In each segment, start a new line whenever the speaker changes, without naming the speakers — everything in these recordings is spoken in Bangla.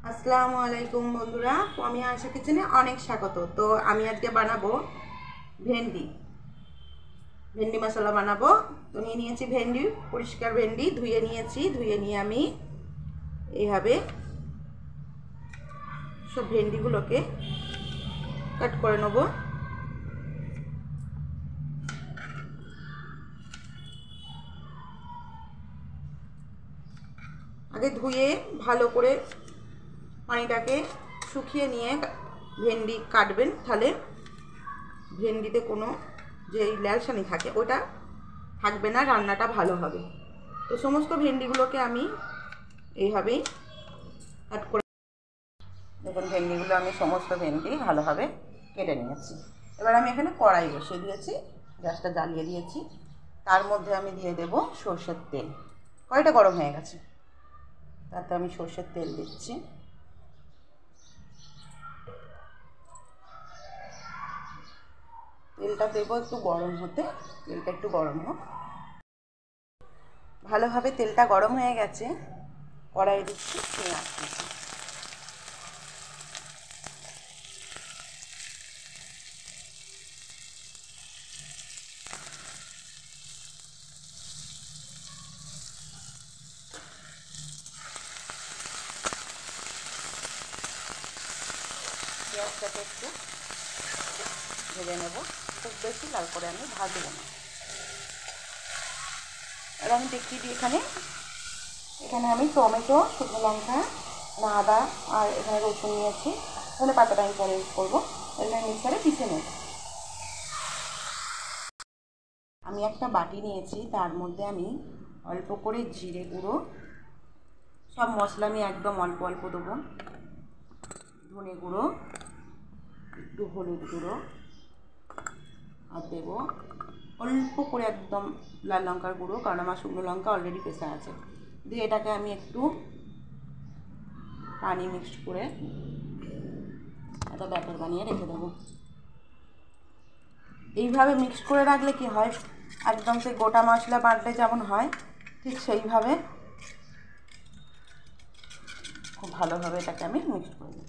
আসসালামু আলাইকুম বন্ধুরা, আমি আশা কিচেনে অনেক স্বাগত। তো আমি আজকে বানাবো ভেন্ডি মশলা বানাবো। তো নিয়ে নিয়েছি ভেন্ডি, পরিষ্কার ভেন্ডি ধুয়ে নিয়েছি। ধুয়ে নিয়ে আমি এইভাবে সব ভেন্ডিগুলোকে কাট করে নেব। আগে ধুয়ে ভালো করে পানিটাকে শুকিয়ে নিয়ে ভেন্ডি কাটবেন, তাহলে ভেন্ডিতে কোনো যে ল্যালসানি থাকে ওটা থাকবে না, রান্নাটা ভালো হবে। তো সমস্ত ভেন্ডিগুলোকে আমি এইভাবেই কাট করে দেখুন, ভেন্ডিগুলো আমি সমস্ত ভেন্ডি ভালোভাবে কেটে নিয়েছি। এবার আমি এখানে কড়াই বসিয়ে দিয়েছি, গ্যাসটা জ্বালিয়ে দিয়েছি। তার মধ্যে আমি দিয়ে দেব সরষের তেল। কড়াইটা গরম হয়ে গেছে, তাতে আমি সরষের তেল দিচ্ছি। তেলটা দেবো একটু গরম হতে, তেলটা একটু গরম হোক। ভালোভাবে তেলটা গরম হয়ে গেছে, কড়াই দিচ্ছি পেঁয়াজ দিচ্ছি। পেঁয়াজটাকে একটু ভেজে নেব, খুব বেশি লাল করে আমি ভাজবো না। আর আমি দেখিয়ে দিই, এখানে আমি টমেটো, শুকনো লঙ্কা, আদা আর এখানে রসুন নিয়েছি। ধনে পাতাটা আমি পরে ইউজ করবো। এখানে মিক্সারে পিষে নেব। আমি একটা বাটি নিয়েছি, তার মধ্যে আমি অল্প করে জিরে গুঁড়ো, সব মশলা আমি একদম অল্প অল্প দেবো। ধনে গুঁড়ো, একটু হলুদ গুঁড়ো, আর দেবো অল্প করে একদম লাল লঙ্কার গুঁড়ো, কারণ আমার শুকনো লঙ্কা অলরেডি পেশা আছে। দিয়ে এটাকে আমি একটু পানি মিক্সড করে একটা ব্যাটার বানিয়ে রেখে দেবো। এইভাবে মিক্সড করে রাখলে কি হয়, একদম সেই গোটা মশলা বাটলে যেমন হয় ঠিক সেইভাবে খুব ভালোভাবে এটাকে আমি মিক্সড করে দেবো।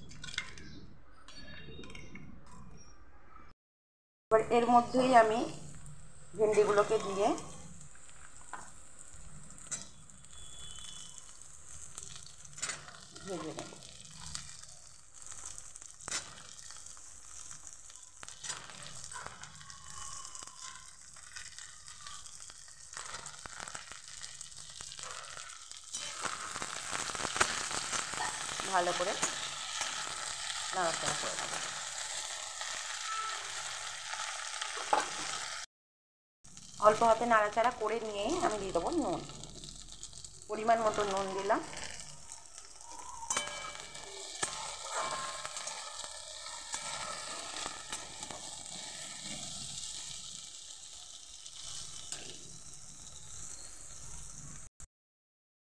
এবার এর মধ্যেই আমি ভেন্ডিগুলোকে দিয়ে ভেজে নেব। ভালো করে নাড়াচাড়া করে দেবো। অল্প হাতে নাড়াচাড়া করে নিয়েই আমি দিয়ে দেবো নুন। পরিমাণ মতো নুন দিলাম।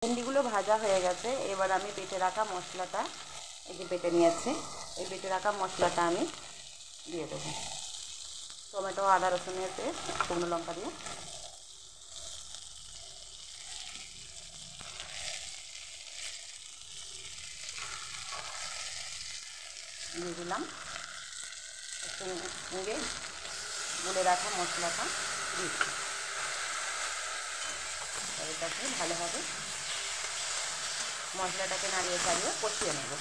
ভেন্ডিগুলো ভাজা হয়ে গেছে। এবার আমি বেটে রাখা মশলাটা, এই যে বেটে নিয়েছি, এই বেটে রাখা মশলাটা আমি দিয়ে দেবো। টমেটো, আদা রসুনের পেস্ট, শুকনো লঙ্কা দিয়ে দিয়ে দিলাম। সঙ্গে গুলে রাখা মশলাটা দিচ্ছি। এটাকে ভালোভাবে মশলাটাকে নাড়িয়ে চাড়িয়ে কষিয়ে নেব।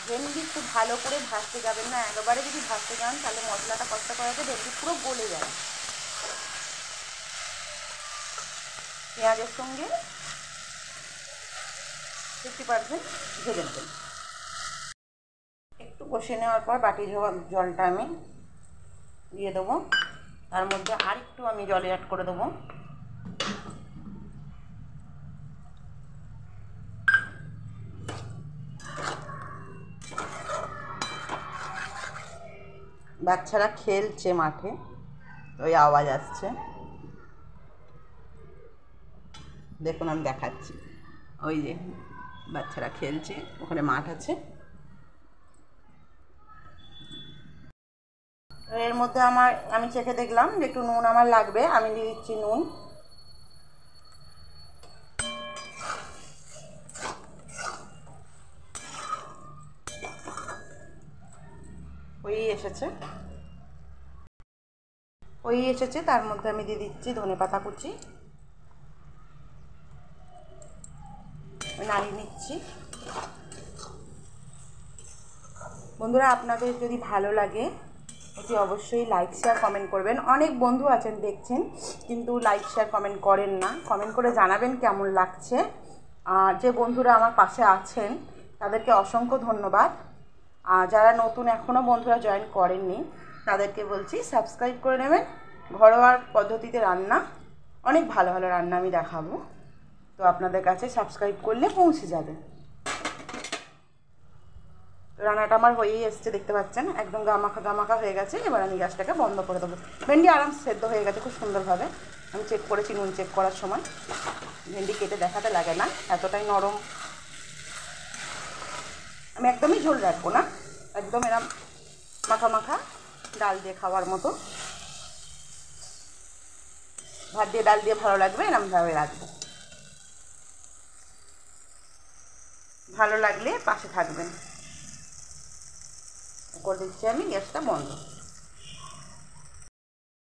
ভেন্ডি খুব ভালো করে ভাজতে যাবেন না, একবারে যদি ভাজতে যান তাহলে মশলাটা কষ্ট করাতে ভেন্ডি পুরো গলে যায়। পেঁয়াজের সঙ্গে 50% ভেজে নেবেন। একটু কষিয়ে নেওয়ার পর বাটি জলটা আমি দিয়ে দেবো। তার মধ্যে আর একটু আমি জল অ্যাড করে দেবো। বাচ্চারা খেলছে মাঠে, ওই আওয়াজ আসছে। দেখুন আমি দেখাচ্ছি, ওই যে বাচ্চারা খেলছে, ওখানে মাঠ আছে। এর মধ্যে আমি চেখে দেখলাম যে একটু নুন আমার লাগবে, আমি দিয়ে দিচ্ছি নুন। হয়েই এসেছে। তার মধ্যে আমি দিয়ে দিচ্ছি ধনেপাতা কুচি, নাড়িয়ে নিচ্ছি। বন্ধুরা, আপনাদের যদি ভালো লাগে অতি অবশ্যই লাইক শেয়ার কমেন্ট করবেন। অনেক বন্ধু আছেন দেখছেন, কিন্তু লাইক শেয়ার কমেন্ট করেন না। কমেন্ট করে জানাবেন কেমন লাগছে। যে বন্ধুরা আমার পাশে আছেন তাদেরকে অসংখ্য ধন্যবাদ। যারা নতুন এখনও বন্ধুরা জয়েন করেননি তাদেরকে বলছি সাবস্ক্রাইব করে নেবেন। ঘরোয়া পদ্ধতিতে রান্না, অনেক ভালো ভালো রান্না আমি দেখাবো, তো আপনাদের কাছে সাবস্ক্রাইব করলে পৌঁছে যাবে। রান্নাটা আমার হয়েই এসছে, দেখতে পাচ্ছেন একদম গামাখা হয়ে গেছে। এবার আমি গ্যাসটাকে বন্ধ করে দেবো। ভেন্ডি আরাম সেদ্ধ হয়ে গেছে খুব সুন্দরভাবে। আমি চেক করেছি নুন চেক করার সময়। ভেন্ডি কেটে দেখাতে লাগে না, এতটাই নরম। আমি একদমই ঝোল রাখবো না, একদম এরম মাখা ডাল দিয়ে খাওয়ার মতো। ভাত দিয়ে ডাল দিয়ে ভালো লাগবে, এরমভাবে রাখবো। ভালো লাগলে পাশে থাকবেন। করে দিচ্ছি আমি গ্যাসটা বন্ধ।